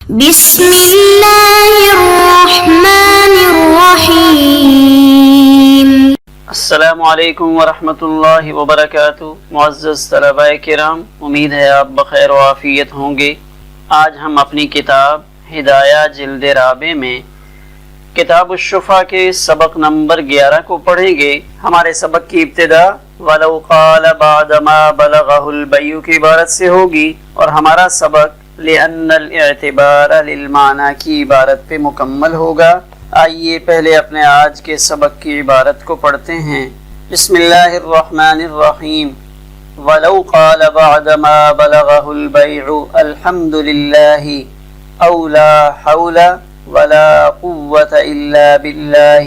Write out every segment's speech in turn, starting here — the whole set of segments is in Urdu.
بسم اللہ الرحمن الرحیم۔ السلام علیکم ورحمۃ اللہ وبرکاتہ۔ معزز طلباء کرام، امید ہے آپ بخیر و عافیت ہوں گے۔ آج ہم اپنی کتاب ہدایہ جلد رابع میں کتاب الشفا کے سبق نمبر 11 کو پڑھیں گے۔ ہمارے سبق کی ابتدا وَلَوْ قَالَ بَعْدَمَا بَلَغَهُ الْبَيُّ کی عبارت سے ہوگی، اور ہمارا سبق لِأَنَّ الْاِعْتِبَارَ لِلْمَعْنَى کی عبارت پہ مکمل ہوگا۔ آئیے پہلے اپنے آج کے سبق کی عبارت کو پڑھتے ہیں۔ بسم اللہ الرحمن الرحیم۔ وَلَوْ قَالَ بَعْدَمَا بَلَغَهُ الْبَيْعُ الْحَمْدُ لِلَّهِ أَوْ لَا حَوْلَ وَلَا قُوَّةَ إِلَّا بِاللَّهِ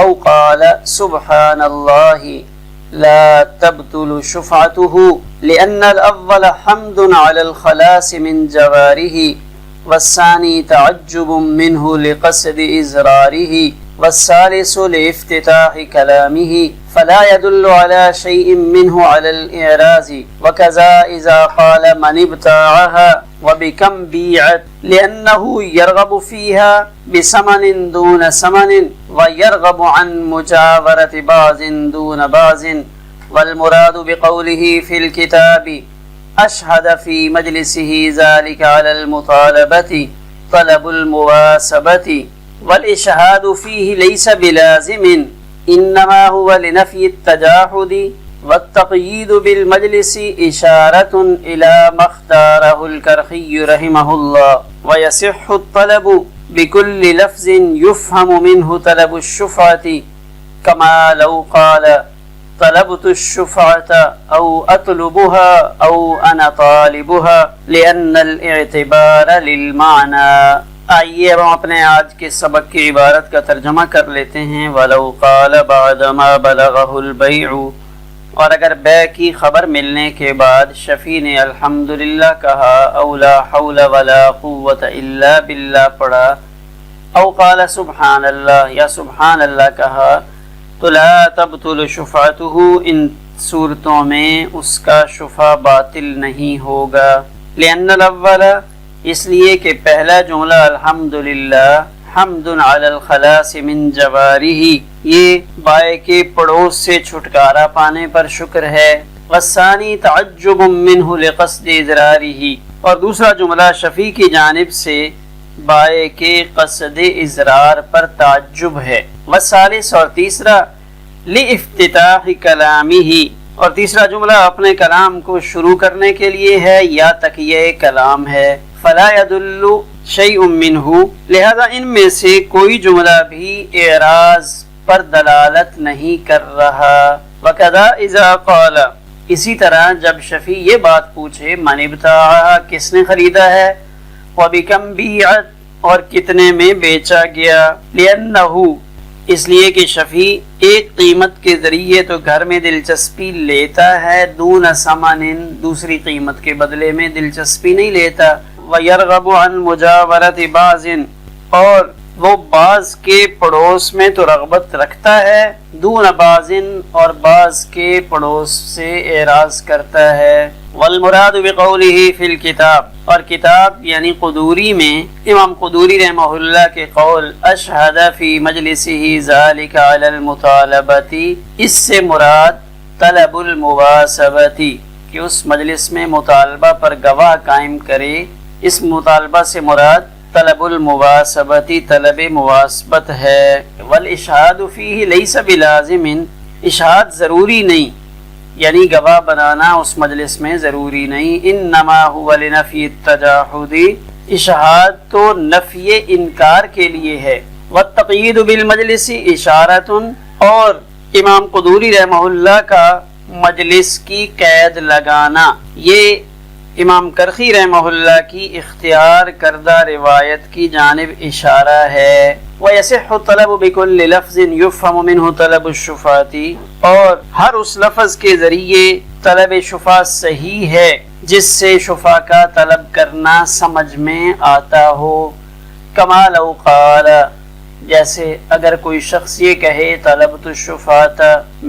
أَوْ قَالَ سُبْحَانَ اللَّهِ لا تبطل شفعته لأن الأول حمد على الخلاص من جواره والثاني تعجب منه لقصد إزراره والثالث لافتتاح كلامه فلا يدل على شيء منه على الإعراض وكذا إذا قال من ابتاعها وبكم بيعت لأنه يرغب فيها بثمن دون ثمن ويرغب عن مجاورة بعض دون بعض والمراد بقوله في الكتاب أشهد في مجلسه ذلك على المطالبة طلب المواسبة والإشهاد فيه ليس بلازم إنما هو لنفي التجاحد والتقييد بالمجلس إشارة إلى ما اختاره الكرخي رحمه الله ويصح الطلب بكل لفظ يفهم منه طلب الشفعة كما لو قال طلبت الشفعة أو أطلبها أو أنا طالبها لأن الاعتبار للمعنى۔ آئیے اب ہم اپنے آج کے سبق کی عبارت کا ترجمہ کر لیتے ہیں۔ وَلَوْ قَالَ بَعْدَمَا بَلَغَهُ الْبَيْعُ، اور اگر بیع کی خبر ملنے کے بعد شفیع نے الحمدللہ کہا، او لا حول ولا قوة الا باللہ پڑھا، او قال سبحان اللہ یا سبحان اللہ کہا، تو لا تبطل شفعته، ان صورتوں میں اس کا شفع باطل نہیں ہوگا۔ لأن الاول، اس لیے کہ پہلا جملہ الحمدللہ حمد علی الخلاص من جوارہ، یہ بائے کے پڑوس سے چھٹکارا پانے پر شکر ہے۔ والثانی تعجب منہ لقصد اضرارہ، اور دوسرا جملہ شفیع کی جانب سے بائے کے قصد اضرار پر تعجب ہے۔ والثالث، اور تیسرا لافتتاح کلامہ، اور تیسرا جملہ اپنے کلام کو شروع کرنے کے لیے ہے یا تکیہ کلام ہے۔ فلا يدل شیء منہ، لہذا ان میں سے کوئی جملہ بھی اعراض پر دلالت نہیں کر رہا۔ وکذا اذا قال، اسی طرح جب شفیع یہ بات پوچھے من ابتاعها، کس نے خریدا ہے، وبکم بیعت، اور کتنے میں بیچا گیا، لأنہ، اس لیے کہ شفیع ایک قیمت کے ذریعے تو گھر میں دلچسپی لیتا ہے، دون ثمن، دوسری قیمت کے بدلے میں دلچسپی نہیں لیتا، وَيَرْغَبُ عَنْ مُجَاوَرَةِ بَعْضٍ، اور وہ بعض کے پڑوس میں تو رغبت رکھتا ہے، دون بعض، اور بعض کے پڑوس سے اعراض کرتا ہے۔ والمراد بقولہ فی الکتاب، اور کتاب یعنی قدوری میں امام قدوری رحمہ اللہ کے قول اشہد فی مجلسہ ذالک علی المطالبۃ، اس سے مراد طلب المواسبۃ، کہ اس مجلس میں مطالبہ پر گواہ قائم کرے، اس مطالبہ سے مراد طلب المواسبۃ، طلب مواسبت ہے۔ والاشہاد فیہ لیس بلازم، اشہاد ضروری نہیں، یعنی گواہ بنانا اس مجلس میں ضروری نہیں۔ انما هو لنفی التجاحد، اشہاد تو نفی انکار کے لیے ہے۔ والتقیید بالمجلس اشارۃ، اور امام قدوری رحمہ اللہ کا مجلس کی قید لگانا یہ امام کرخی رحمہ اللہ کی اختیار کردہ روایت کی جانب اشارہ ہے۔ وَيَصِحُّ الطَّلَبُ بِكُلِّ لَفْظٍ يُفْهَمُ مِنْهُ طَلَبُ الشُّفَعَةِ، اور ہر اس لفظ کے ذریعے طلب شفا صحیح ہے جس سے شفا کا طلب کرنا سمجھ میں آتا ہو۔ كَمَا لَوْ قَالَ، جیسے اگر کوئی شخص یہ کہے طلبت الشفاعۃ،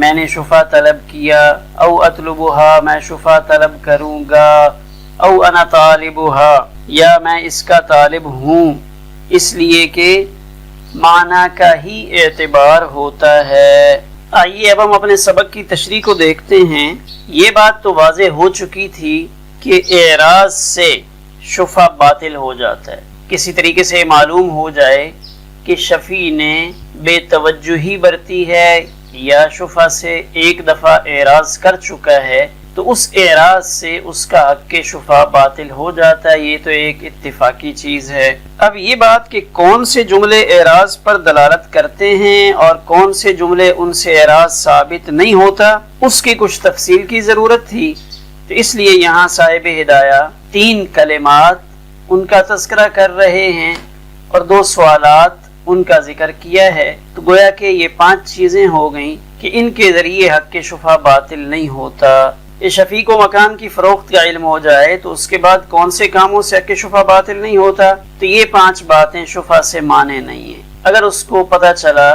میں نے شفا طلب کیا، او اطلبها، میں شفا طلب کروں گا، او انا طالبها یا میں اس کا طالب ہوں، اس لیے کہ معنی کا ہی اعتبار ہوتا ہے۔ آئیے اب ہم اپنے سبق کی تشریح کو دیکھتے ہیں۔ یہ بات تو واضح ہو چکی تھی کہ اعراض سے شفع باطل ہو جاتا ہے۔ کسی طریقے سے معلوم ہو جائے کہ شفیع نے بے توجہی برتی ہے یا شفع سے ایک دفعہ اعراض کر چکا ہے تو اس اعراض سے اس کا حق شفع باطل ہو جاتا ہے۔ یہ تو ایک اتفاقی چیز ہے۔ اب یہ بات کہ کون سے جملے اعراض پر دلالت کرتے ہیں اور کون سے جملے ان سے اعراض ثابت نہیں ہوتا، اس کی کچھ تفصیل کی ضرورت تھی، تو اس لیے یہاں صاحب ہدایہ 3 کلمات ان کا تذکرہ کر رہے ہیں اور 2 سوالات ان کا ذکر کیا ہے۔ تو گویا کہ یہ 5 چیزیں ہو گئیں کہ ان کے ذریعے حق شفع باطل نہیں ہوتا۔ اس شفیع کو مکان کی فروخت کا علم ہو جائے تو اس کے بعد کون سے کاموں سے حق شفع باطل نہیں ہوتا، تو یہ 5 باتیں شفع سے مانے نہیں ہیں۔ اگر اس کو پتہ چلا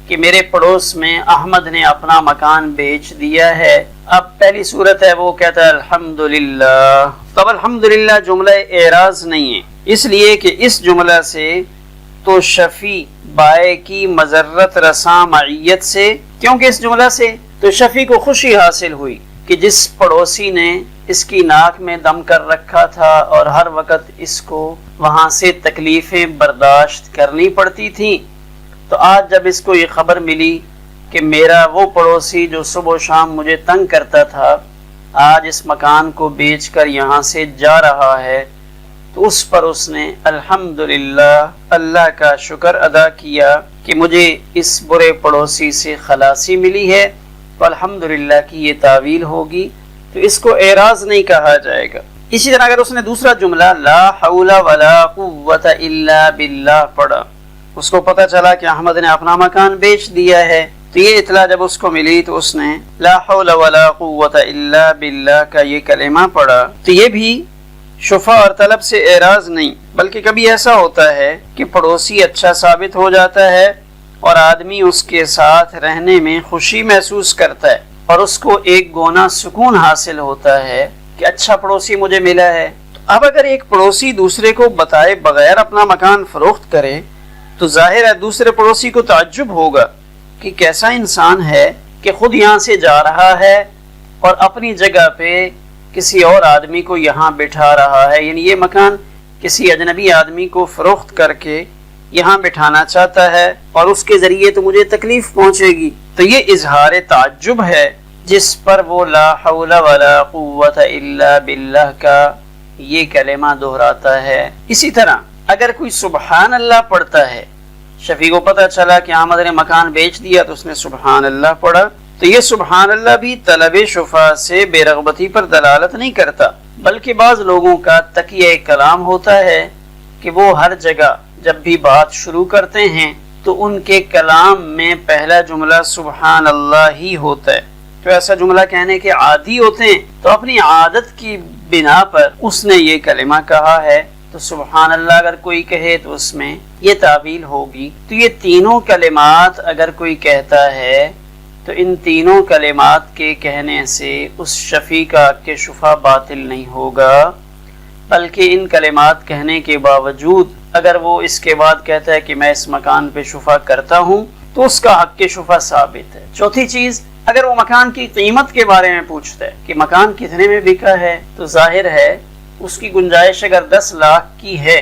کہ میرے پڑوس میں احمد نے اپنا مکان بیچ دیا ہے، اب پہلی صورت ہے وہ کہتا ہے الحمدللہ، تب الحمدللہ جملہ اعراض نہیں ہے، اس لیے کہ اس جملہ سے تو شفیع بائع کی مضرت رساں معیت سے، کیونکہ اس جملہ سے تو شفیع کو خوشی حاصل ہوئی کہ جس پڑوسی نے اس کی ناک میں دم کر رکھا تھا اور ہر وقت اس کو وہاں سے تکلیفیں برداشت کرنی پڑتی تھیں، تو آج جب اس کو یہ خبر ملی کہ میرا وہ پڑوسی جو صبح و شام مجھے تنگ کرتا تھا آج اس مکان کو بیچ کر یہاں سے جا رہا ہے، تو اس پر اس نے الحمدللہ اللہ کا شکر ادا کیا کہ مجھے اس برے پڑوسی سے خلاصی ملی ہے، تو الحمدللہ کی یہ تعویل ہوگی، تو اس کو اعراض نہیں کہا جائے گا۔ اسی طرح اگر اس نے دوسرا جملہ لا حول ولا قوت الا باللہ پڑھا، اس کو پتہ چلا کہ احمد نے اپنا مکان بیچ دیا ہے، تو یہ اطلاع جب اس کو ملی تو اس نے لا حول ولا قوت الا باللہ کا یہ کلمہ پڑھا، تو یہ بھی شفع اور طلب سے اعراض نہیں، بلکہ کبھی ایسا ہوتا ہے کہ پڑوسی اچھا ثابت ہو جاتا ہے اور آدمی اس کے ساتھ رہنے میں خوشی محسوس کرتا ہے اور اس کو ایک گونا سکون حاصل ہوتا ہے کہ اچھا پڑوسی مجھے ملا ہے۔ اب اگر ایک پڑوسی دوسرے کو بتائے بغیر اپنا مکان فروخت کرے تو ظاہر ہے دوسرے پڑوسی کو تعجب ہوگا کہ کیسا انسان ہے کہ خود یہاں سے جا رہا ہے اور اپنی جگہ پہ کسی اور آدمی کو یہاں بٹھا رہا ہے، یعنی یہ مکان کسی اجنبی آدمی کو فروخت کر کے یہاں بٹھانا چاہتا ہے اور اس کے ذریعے تو مجھے تکلیف پہنچے گی۔ تو یہ اظہار تعجب ہے جس پر وہ لا حول ولا قوت الا باللہ کا یہ کلمہ دہراتا ہے۔ اسی طرح اگر کوئی سبحان اللہ پڑھتا ہے، شفیع کو پتہ چلا کہ احمد نے مکان بیچ دیا تو اس نے سبحان اللہ پڑھا، تو یہ سبحان اللہ بھی طلب شفع سے بے رغبتی پر دلالت نہیں کرتا، بلکہ بعض لوگوں کا تکیہ کلام ہوتا ہے کہ وہ ہر جگہ جب بھی بات شروع کرتے ہیں تو ان کے کلام میں پہلا جملہ سبحان اللہ ہی ہوتا ہے، تو ایسا جملہ کہنے کے عادی ہوتے ہیں، تو اپنی عادت کی بنا پر اس نے یہ کلمہ کہا ہے، تو سبحان اللہ اگر کوئی کہے تو اس میں یہ تعویل ہوگی۔ تو یہ تینوں کلمات اگر کوئی کہتا ہے تو ان تینوں کلمات کے کہنے سے اس شفیع کا حق شفع باطل نہیں ہوگا، بلکہ ان کلمات کہنے کے باوجود اگر وہ اس کے بعد کہتا ہے کہ میں اس مکان پہ شفع کرتا ہوں تو اس کا حق شفع ثابت ہے۔ چوتھی چیز، اگر وہ مکان کی قیمت کے بارے میں پوچھتا ہے کہ مکان کتنے میں بکا ہے، تو ظاہر ہے اس کی گنجائش اگر 10 لاکھ کی ہے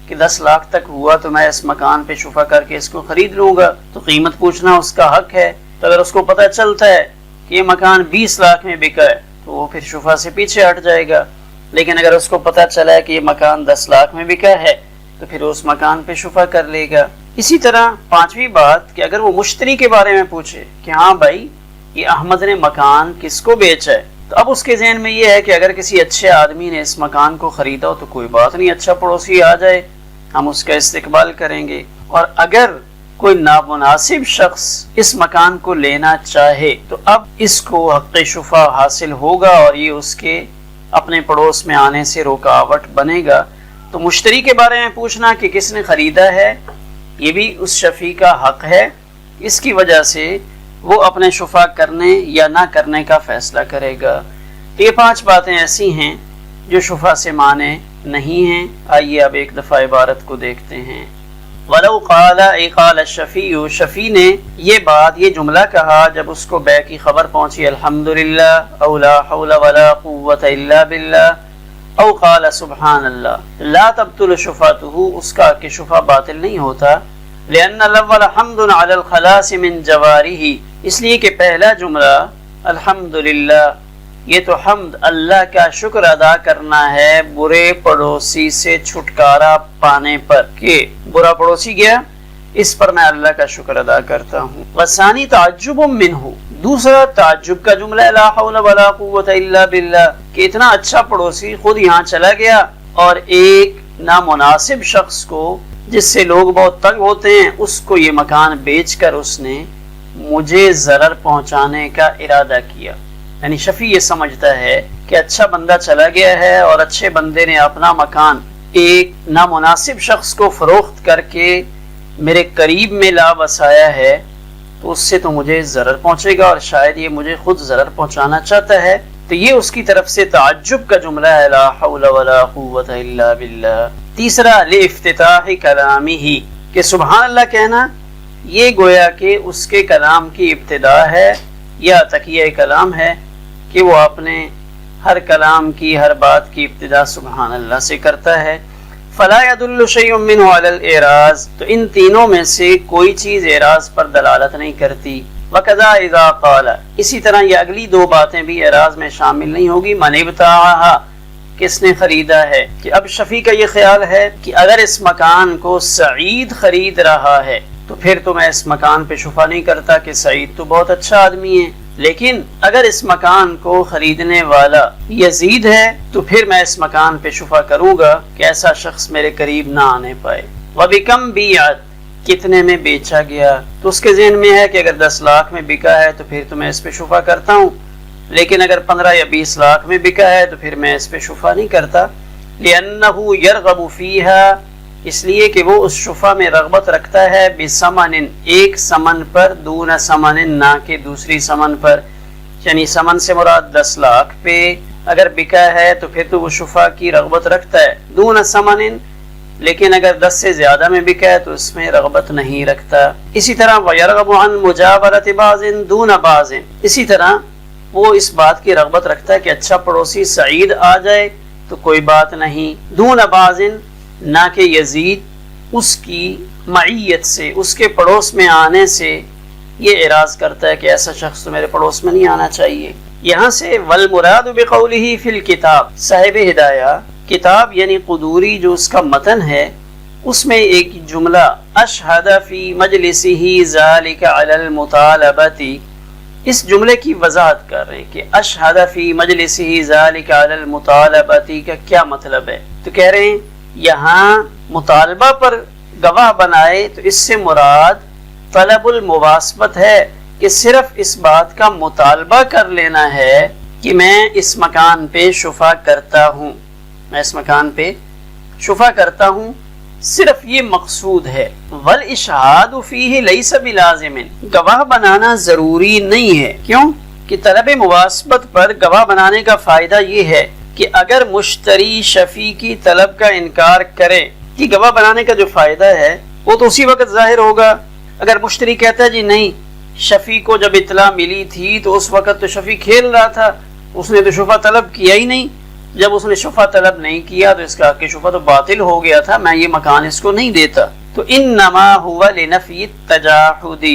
کہ 10 لاکھ تک ہوا تو میں اس مکان پہ شفع کر کے اس کو خرید لوں گا، تو قیمت پوچھنا اس کا حق ہے۔ تو اگر اس کو پتہ چلتا ہے کہ یہ مکان 20 لاکھ میں بکا ہے تو وہ پھر شفع سے پیچھے ہٹ جائے گا، لیکن اگر اس کو پتہ چلا ہے کہ یہ مکان 10 لاکھ میں بکا ہے تو پھر اس مکان پہ شفع کر لے گا۔ اسی طرح پانچویں بات کہ اگر وہ مشتری کے بارے میں پوچھے کہ ہاں بھائی یہ احمد نے مکان کس کو بیچا ہے، تو اب اس کے ذہن میں یہ ہے کہ اگر کسی اچھے آدمی نے اس مکان کو خریدا ہو تو کوئی بات نہیں، اچھا پڑوسی آ جائے ہم اس کا استقبال کریں گے، اور اگر کوئی نامناسب شخص اس مکان کو لینا چاہے تو اب اس کو حق شفع حاصل ہوگا اور یہ اس کے اپنے پڑوس میں آنے سے رکاوٹ بنے گا۔ تو مشتری کے بارے میں پوچھنا کہ کس نے خریدا ہے یہ بھی اس شفیع کا حق ہے، اس کی وجہ سے وہ اپنے شفع کرنے یا نہ کرنے کا فیصلہ کرے گا۔ یہ 5 باتیں ایسی ہیں جو شفا سے مانے نہیں ہیں۔ آئیے اب ایک دفعہ عبارت کو دیکھتے ہیں۔ وَلَوْ قَالَ اے قال الشفیع، شفیع نے یہ بات، یہ جملہ کہا جب اس کو بے کی خبر پہنچی، الحمدللہ او لا حول ولا قوة الا باللہ او قال سبحان اللہ، لا تبطل شفاعتہ، اس کا کہ شفا باطل نہیں ہوتا، لأن الاول حمد علی الخلاص من جوارہ، اس لیے کہ پہلا جملہ الحمدللہ یہ تو حمد اللہ کا شکر ادا کرنا ہے برے پڑوسی سے چھٹکارا پانے پر، کہ برا پڑوسی گیا اس پر میں اللہ کا شکر ادا کرتا ہوں۔ وثانی تعجب منہ، دوسرا تعجب کا جملہ لا حول ولا قوة الا باللہ، کہ اتنا اچھا پڑوسی خود یہاں چلا گیا اور ایک نامناسب شخص کو جس سے لوگ بہت تنگ ہوتے ہیں اس کو یہ مکان بیچ کر اس نے مجھے ضرر پہنچانے کا ارادہ کیا۔ یعنی شفیع یہ سمجھتا ہے کہ اچھا بندہ چلا گیا ہے اور اچھے بندے نے اپنا مکان ایک نامناسب شخص کو فروخت کر کے میرے قریب میں لا بسایا ہے، تو اس سے تو مجھے ضرر پہنچے گا اور شاید یہ مجھے خود ضرر پہنچانا چاہتا ہے، تو یہ اس کی طرف سے تعجب کا جملہ ہے، لا حول ولا قوة الا باللہ۔ تیسرا لافتتاح کلامہ، کہ سبحان اللہ کہنا یہ گویا کہ اس کے کلام کی ابتدا ہے یا تکیہ کلام ہے، کہ وہ اپنے ہر کلام کی ہر بات کی ابتدا سبحان اللہ سے کرتا ہے۔ فلا يدل شيء منه على الاعراض، تو ان تینوں میں سے کوئی چیز اعراض پر دلالت نہیں کرتی۔ وکذا اذا قال، اسی طرح یہ اگلی دو باتیں بھی اعراض میں شامل نہیں ہوگی۔ من ابتاعها، کس نے خریدا ہے، کہ اب شفیع کا یہ خیال ہے کہ اگر اس مکان کو سعید خرید رہا ہے تو پھر تو میں اس مکان پہ شفا نہیں کرتا کہ سعید تو بہت اچھا آدمی ہے، لیکن اگر اس مکان کو خریدنے والا یزید ہے تو پھر میں اس مکان پہ شفا کروں گا کہ ایسا شخص میرے قریب نہ آنے پائے۔ وَبِكَمْ بِيعَتْ، کتنے میں بیچا گیا، تو اس کے ذہن میں ہے کہ اگر 10 لاکھ میں بکا ہے تو پھر تو میں اس پہ شفا کرتا ہوں، لیکن اگر 15 یا 20 لاکھ میں بکا ہے تو پھر میں اس پہ شفا نہیں کرتا۔ لِأَنَّهُ يَرْغَبُ فِيهَا، اس لیے کہ وہ اس شفا میں رغبت رکھتا ہے، بسمن، ایک سمن پر، دون سمن، نہ کہ دوسری سمن پر، یعنی سمن سے مراد 10 لاکھ پہ اگر بکا ہے تو پھر تو وہ شفا کی رغبت رکھتا ہے، دون سمن، لیکن اگر 10 سے زیادہ میں بکا ہے تو اس میں رغبت نہیں رکھتا۔ اسی طرح وَيَرْغَبُ عَنْ مُجَابَرَةِ بَعْضٍ دُونَ بَعْضٍ، اسی طرح وہ اس بات کی رغبت رکھتا ہے کہ اچھا پڑوسی سعید آ جائے تو کوئی بات نہیں، دون بَعْضٍ، نہ کہ یزید اس کی معیت سے، اس کے پڑوس میں آنے سے یہ اعراض کرتا ہے کہ ایسا شخص تو میرے پڑوس میں نہیں آنا چاہیے۔ یہاں سے والمراد بقولہ فی الکتاب، صاحب ہدایہ کتاب یعنی قدوری جو اس کا متن ہے، اس میں ایک جملہ اشہد فی مجلسہ ذالک علی المطالبۃ، اس جملے کی وضاحت کر رہے ہیں کہ اشہد فی مجلسہ ذالک علی المطالبۃ کا کیا مطلب ہے، تو کہہ رہے ہیں یہاں مطالبہ پر گواہ بنائے تو اس سے مراد طلب المواسبت ہے، کہ صرف اس بات کا مطالبہ کر لینا ہے کہ میں اس مکان پہ شفا کرتا ہوں، میں اس مکان پہ شفا کرتا ہوں، صرف یہ مقصود ہے۔ والاشہاد فیہ لیس بلازم، گواہ بنانا ضروری نہیں ہے، کیوں کہ طلب مواسبت پر گواہ بنانے کا فائدہ یہ ہے کہ اگر مشتری شفیع کی طلب کا انکار کرے، کہ گواہ بنانے کا جو فائدہ ہے وہ تو اسی وقت ظاہر ہوگا۔ اگر مشتری کہتا ہے جی نہیں، شفیع کو جب اطلاع ملی تھی تو اس وقت تو شفیع کھیل رہا تھا، اس نے تو شفا طلب کیا ہی نہیں، جب اس نے شفا طلب نہیں کیا تو اس کا کہ شفا تو باطل ہو گیا تھا، میں یہ مکان اس کو نہیں دیتا۔ تو انما هو لنفی التجاحد،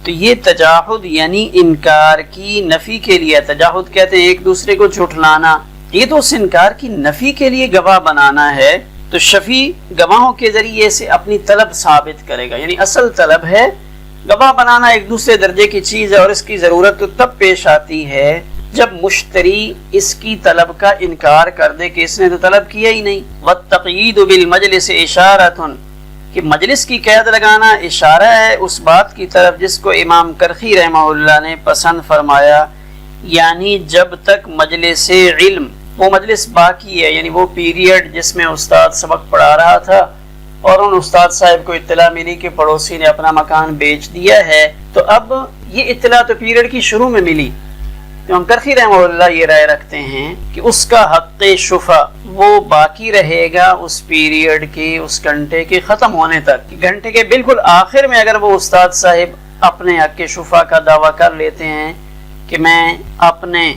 تو یہ تجاحد یعنی انکار کی نفی کے لیے، تجاحد کہتے ہیں ایک دوسرے کو جھٹلانا، یہ تو اس انکار کی نفی کے لیے گواہ بنانا ہے، تو شفیع گواہوں کے ذریعے سے اپنی طلب ثابت کرے گا، یعنی اصل طلب ہے گواہ بنانا، ایک دوسرے درجے کی چیز ہے، اور اس کی ضرورت تو تب پیش آتی ہے جب مشتری اس کی طلب کا انکار کر دے کہ اس نے تو طلب کیا ہی نہیں۔ والتقیید بالمجلس اشارۃ، کہ مجلس کی قید لگانا اشارہ ہے اس بات کی طرف جس کو امام کرخی رحمہ اللہ نے پسند فرمایا، یعنی جب تک مجلس علم، وہ مجلس باقی ہے، یعنی وہ پیریڈ جس میں استاد سبق پڑھا رہا تھا اور ان استاد صاحب کو اطلاع ملی کہ پڑوسی نے اپنا مکان بیچ دیا ہے، تو اب یہ اطلاع تو پیریڈ کی شروع میں ملی، امام کرخی رحمہ اللہ یہ رائے رکھتے ہیں کہ اس کا حق شفا وہ باقی رہے گا اس پیریڈ کے، اس گھنٹے کے ختم ہونے تک. گھنٹے کے بالکل آخر میں اگر وہ استاد صاحب اپنے حق شفا کا دعویٰ کر لیتے ہیں کہ میں اپنے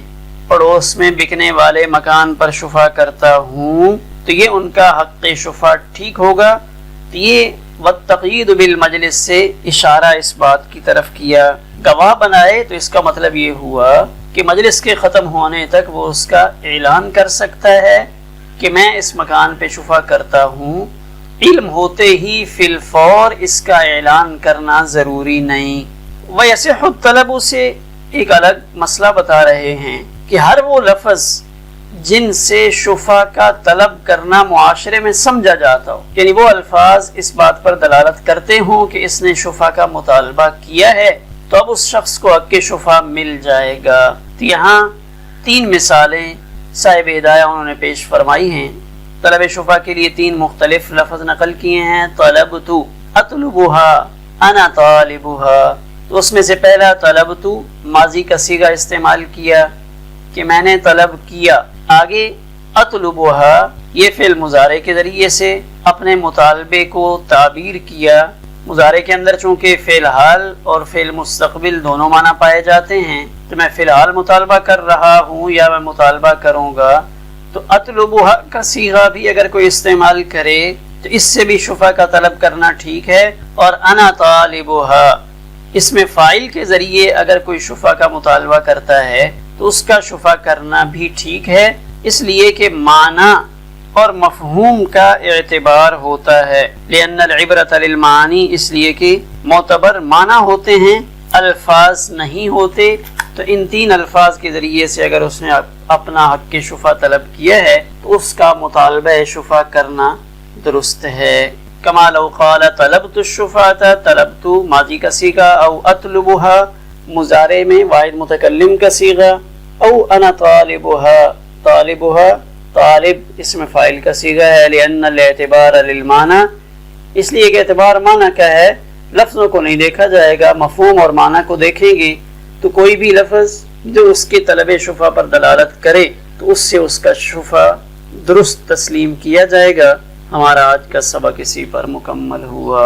پڑوس میں بکنے والے مکان پر شفا کرتا ہوں، تو یہ ان کا حق شفا ٹھیک ہوگا. تو یہ والتقیید بالمجلس سے اشارہ اس بات کی طرف کیا. گواہ بنائے تو اس کا مطلب یہ ہوا کہ مجلس کے ختم ہونے تک وہ اس کا اعلان کر سکتا ہے کہ میں اس مکان پہ شفا کرتا ہوں. علم ہوتے ہی فی الفور اس کا اعلان کرنا ضروری نہیں. ویصح الطلب سے ایک الگ مسئلہ بتا رہے ہیں کہ ہر وہ لفظ جن سے شفا کا طلب کرنا معاشرے میں سمجھا جاتا ہو، یعنی وہ الفاظ اس بات پر دلالت کرتے ہوں کہ اس نے شفا کا مطالبہ کیا ہے، تو اب اس شخص کو حق شفا مل جائے گا. تو یہاں 3 مثالیں صاحب ہدایہ انہوں نے پیش فرمائی ہیں. طلب شفا کے لیے 3 مختلف لفظ نقل کیے ہیں. طلبت، اطلبها، انا طالبها. تو اس میں سے پہلا طلبت ماضی کا صیغہ استعمال کیا کہ میں نے طلب کیا. آگے اطلبها یہ فعل مضارع کے ذریعے سے اپنے مطالبے کو تعبیر کیا. مضارع کے اندر چونکہ فعل حال اور فعل مستقبل دونوں معنی پائے جاتے ہیں، تو میں فی الحال مطالبہ کر رہا ہوں یا میں مطالبہ کروں گا. تو اطلبها کا صیغہ بھی اگر کوئی استعمال کرے تو اس سے بھی شفا کا طلب کرنا ٹھیک ہے. اور انا طالبها اس میں فاعل کے ذریعے اگر کوئی شفا کا مطالبہ کرتا ہے تو اس کا شفا کرنا بھی ٹھیک ہے، اس لیے کہ معنی اور مفہوم کا اعتبار ہوتا ہے. لأن العبرۃ للمعانی، اس لیے کہ معتبر معنی ہوتے ہیں، الفاظ نہیں ہوتے. تو ان 3 الفاظ کے ذریعے سے اگر اس نے اپنا حق شفا طلب کیا ہے تو اس کا مطالبہ شفا کرنا درست ہے. کما لو قال طلبت الشفاء، طلبت ماضی کا صیغہ، او اطلبها مضارع میں واحد متکلم کا صیغہ، او انا طالبها، طالبها طالب اس میں فاعل کا صیغہ ہے. لأن الاعتبار للمعنی، اس لیے کہ اعتبار معنی کا ہے، لفظوں کو نہیں دیکھا جائے گا، مفہوم اور معنی کو دیکھیں گے. تو کوئی بھی لفظ جو اس کے طلب شفا پر دلالت کرے تو اس سے اس کا شفا درست تسلیم کیا جائے گا. ہمارا آج کا سبق اسی پر مکمل ہوا.